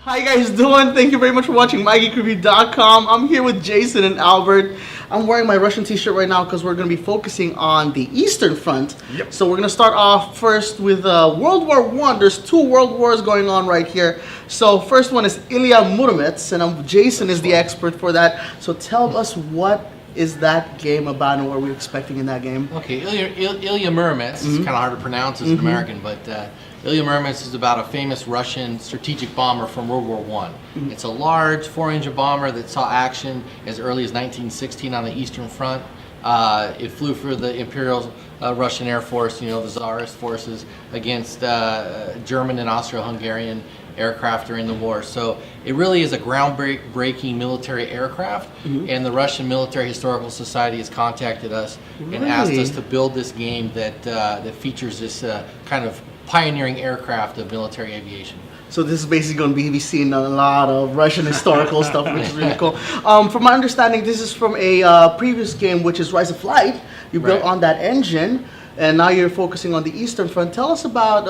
How you guys doing? Thank you very much for watching MyGeekReview.com. I'm here with Jason and Albert. I'm wearing my Russian t-shirt right now because we're going to be focusing on the Eastern Front. Yep. So we're going to start off first with World War I. There's two world wars going on right here. So first one is Ilya Muromets, and Jason is the expert for that. So tell us, what is that game about and what are we expecting in that game? Okay, Ilya Muromets, it's kind of hard to pronounce as an American, but Ilya Muromets is about a famous Russian strategic bomber from World War I. It's a large 4-engine bomber that saw action as early as 1916 on the Eastern Front. It flew for the Imperial Russian Air Force, you know, the Tsarist forces, against German and Austro-Hungarian aircraft during the war. So it really is a groundbreaking military aircraft, and the Russian Military Historical Society has contacted us and asked us to build this game that features this kind of pioneering aircraft of military aviation. So this is basically going to be seeing a lot of Russian historical stuff, which is really cool. From my understanding, this is from a previous game, which is Rise of Flight. You built on that engine, and now you're focusing on the Eastern Front. Tell us about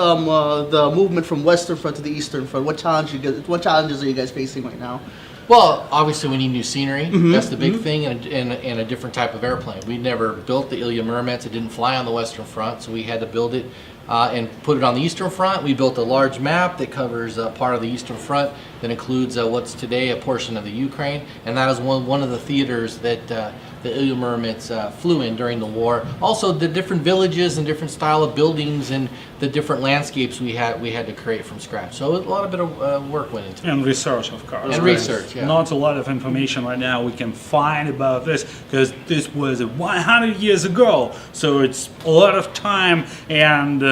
the movement from Western Front to the Eastern Front. What challenges are you guys facing right now? Well, obviously we need new scenery. That's the big thing, and a different type of airplane. We never built the Ilya Muromets. It didn't fly on the Western Front, so we had to build it and put it on the Eastern Front. We built a large map that covers part of the Eastern Front that includes what's today a portion of the Ukraine, and that is one of the theaters that the Ilya Muromets flew in during the war. Also, the different villages and different style of buildings and the different landscapes we had to create from scratch. So a lot of bit of work went into it. And research, of course. And research, yeah. Not a lot of information right now we can find about this, because this was 100 years ago. So it's a lot of time, and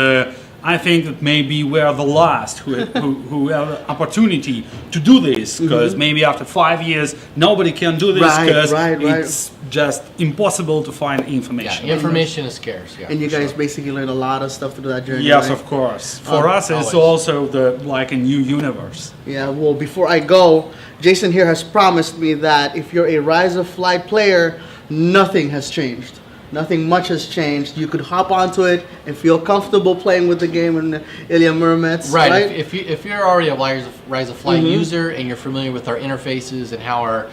I think that maybe we're the last who have the opportunity to do this, because maybe after 5 years nobody can do this, because it's just impossible to find information. Yeah, information is scarce. Yeah, and you guys basically learned a lot of stuff through that journey. Yes, right? of course. For us, it's also like a new universe. Yeah. Well, before I go, Jason here has promised me that if you're a Rise of Flight player, nothing has changed. Nothing much has changed. You could hop onto it and feel comfortable playing with the game in Ilya Muromets. Right. If you're already a Rise of Flight user and you're familiar with our interfaces and how our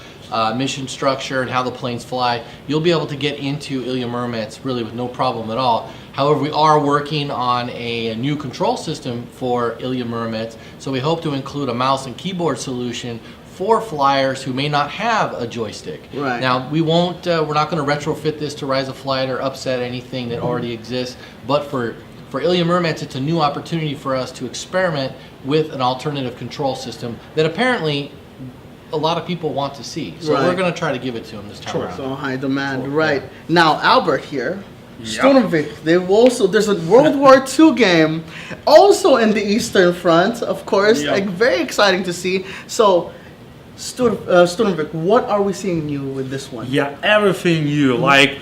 mission structure and how the planes fly, you'll be able to get into Ilya Muromets really with no problem at all. However, we are working on a new control system for Ilya Muromets, so we hope to include a mouse and keyboard solution for flyers who may not have a joystick. Right. Now, we're not going to retrofit this to Rise of Flight or upset anything that already exists, but for Ilya Muromets, it's a new opportunity for us to experiment with an alternative control system that apparently a lot of people want to see. So we're going to try to give it to them this time around. So high demand, right. Now, Albert here, Sturmvik, there's a World War II game also in the Eastern Front, of course, like very exciting to see. So, Sturmvik, what are we seeing new with this one? Yeah, everything new. Like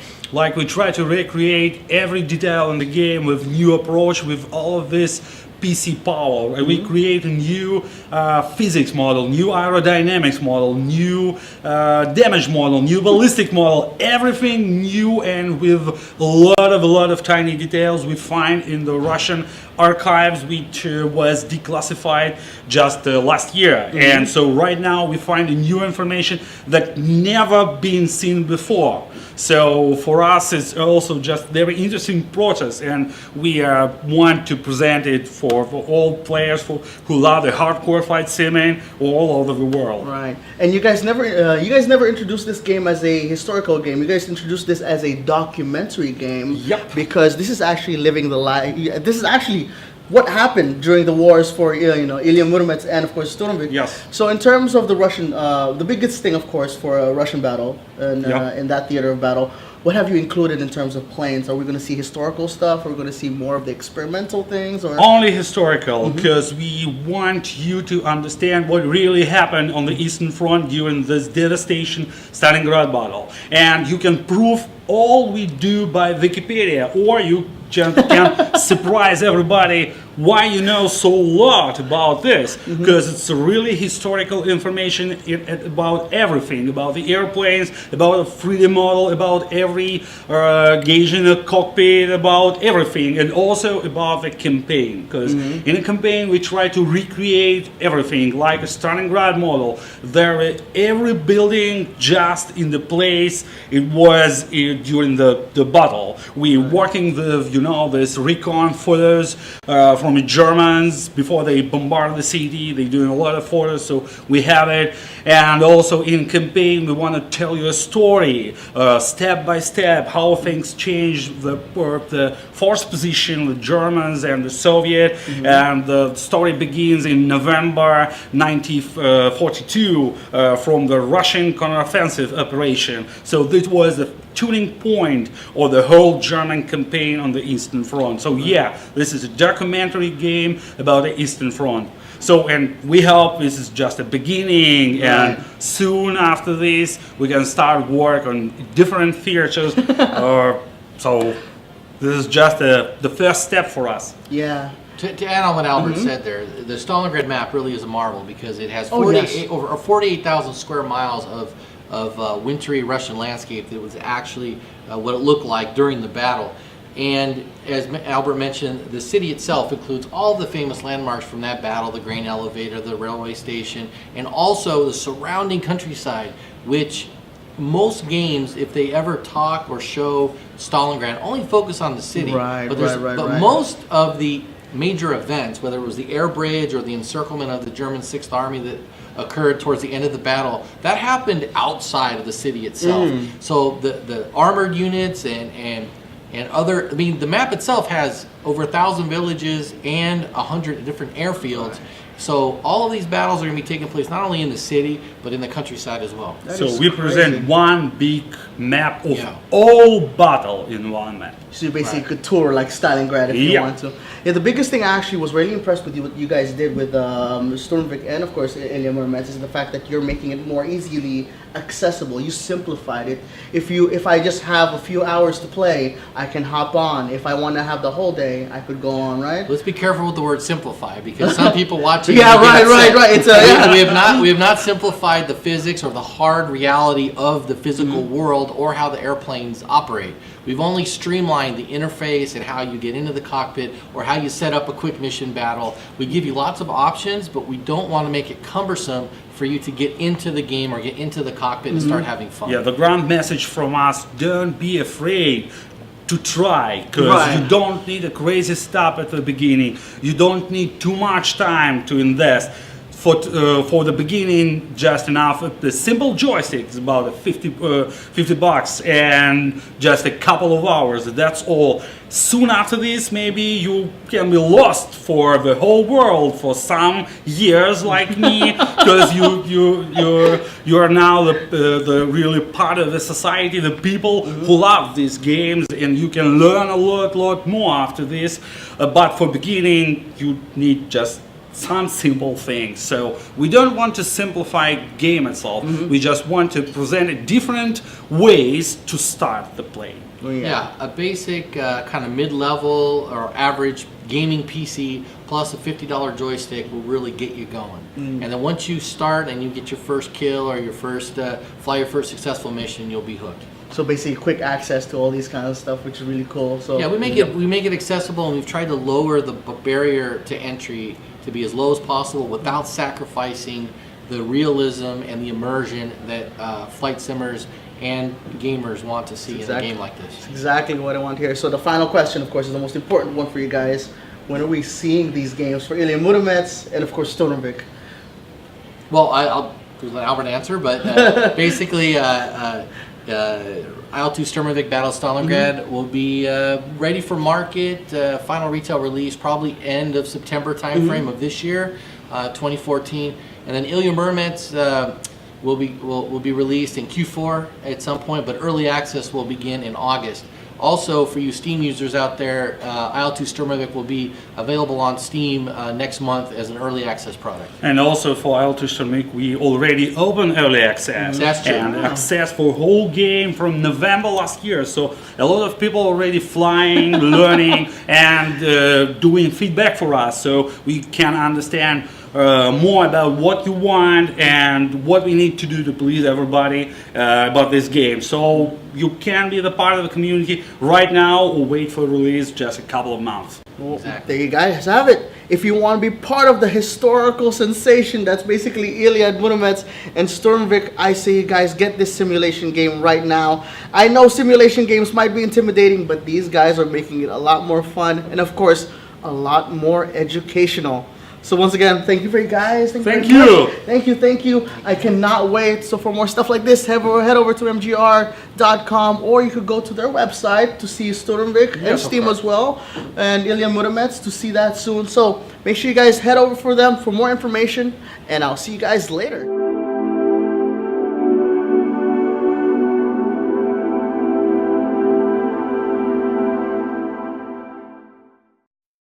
we try to recreate every detail in the game with new approach, with all of this PC power. We create a new physics model, new aerodynamics model, new damage model, new ballistic model, everything new, and with a lot of tiny details we find in the Russian archives, which was declassified just last year. And so right now we find new information that never been seen before. So for us it's also just very interesting process, and we want to present it for all players who love the hardcore flight simming all over the world. Right. And you guys never introduced this game as a historical game. You guys introduced this as a documentary game. Yep. Because this is actually living the life. This is actually what happened during the wars for Ilya Muromets and of course Sturmvik. Yes. So in terms of the Russian, the biggest thing of course for a Russian battle and in that theater of battle, what have you included in terms of planes? Are we going to see historical stuff? Are we going to see more of the experimental things? Or only historical, because we want you to understand what really happened on the Eastern Front during this devastation Stalingrad battle. And you can prove all we do by Wikipedia, or you just can surprise everybody why you know so lot about this, because it's really historical information about everything, about the airplanes, about a 3D model, about every gauge in the cockpit, about everything, and also about the campaign, because in a campaign we try to recreate everything like a Stalingrad model. There, every building just in the place it was during the battle. We working with, you know, this recon photos from the Germans before they bombard the city. They're doing a lot of photos, so we have it. And also in campaign, we want to tell you a story, step by step, how things changed, the force position, the Germans and the Soviet. And the story begins in November 1942 from the Russian counteroffensive operation. So this was the tuning point of the whole German campaign on the Eastern Front. So yeah, this is a documentary game about the Eastern Front. So, and we hope this is just a beginning, and soon after this we can start work on different theaters. So this is just the first step for us. Yeah. To add on what Albert said there, the Stalingrad map really is a marvel because it has over 48,000 square miles of wintry Russian landscape that was actually what it looked like during the battle. And as Albert mentioned, the city itself includes all the famous landmarks from that battle, the grain elevator, the railway station, and also the surrounding countryside, which most games, if they ever talk or show Stalingrad, only focus on the city. But most of the major events, whether it was the air bridge or the encirclement of the German 6th Army that occurred towards the end of the battle, that happened outside of the city itself. So the armored units and other, I mean, the map itself has over 1,000 villages and 100 different airfields. So all of these battles are going to be taking place not only in the city, but in the countryside as well. So we present one big map of all battle in one map. So you basically could tour like Stalingrad if you want to. Yeah, the biggest thing I actually was really impressed with what you guys did with Sturmvik and of course Ilya Muromets is the fact that you're making it more easily accessible. You simplified it. If I just have a few hours to play, I can hop on. If I want to have the whole day, I could go on, right? Let's be careful with the word simplify because some people watching right. It's we have not simplified the physics or the hard reality of the physical world or how the airplanes operate. We've only streamlined the interface and how you get into the cockpit or how you set up a quick mission battle. We give you lots of options, but we don't want to make it cumbersome for you to get into the game or get into the cockpit and start having fun. Yeah, the grand message from us, don't be afraid to try, because you don't need a crazy stuff at the beginning. You don't need too much time to invest. For the beginning, just enough. The simple joystick is about $50 and just a couple of hours. That's all. Soon after this, maybe you can be lost for the whole world for some years, like me, because you are now the really part of the society, the people who love these games, and you can learn a lot more after this. But for beginning, you need just some simple things. So we don't want to simplify game itself. We just want to present different ways to start the play. Yeah, a basic kind of mid-level or average gaming PC plus a $50 joystick will really get you going. And then once you start and you get your first kill or your first fly your first successful mission, you'll be hooked. So basically, quick access to all these kind of stuff, which is really cool. So yeah, we make it accessible, and we've tried to lower the barrier to entry to be as low as possible without sacrificing the realism and the immersion that flight simmers and gamers want to see in a game like this. That's exactly what I want to hear. So the final question, of course, is the most important one for you guys. When are we seeing these games for Ilya Muromets and, of course, Sturmvik? Well, I'll let Albert answer, but basically, IL-2 Sturmvik Battle Stalingrad will be ready for market, final retail release probably end of September timeframe of this year, 2014, and then Ilya Muromets will be released in Q4 at some point, but early access will begin in August. Also, for you Steam users out there, IL-2 Sturmvik will be available on Steam next month as an early access product. And also for IL-2 Sturmvik, we already opened early access. That's true. And access for whole game from November last year. So a lot of people already flying, learning, and doing feedback for us. So we can understand more about what you want and what we need to do to please everybody about this game. So you can be the part of the community right now or wait for release just a couple of months. Well, there you guys have it. If you want to be part of the historical sensation that's basically Ilya Muromets and Sturmvik, I say you guys get this simulation game right now. I know simulation games might be intimidating, but these guys are making it a lot more fun and of course a lot more educational. So once again, thank you for you guys. Thank you. Thank you. I cannot wait. So for more stuff like this, head over to MGR.com, or you could go to their website to see Sturmvik and Steam as well, and Ilya Muromets to see that soon. So make sure you guys head over for them for more information, and I'll see you guys later.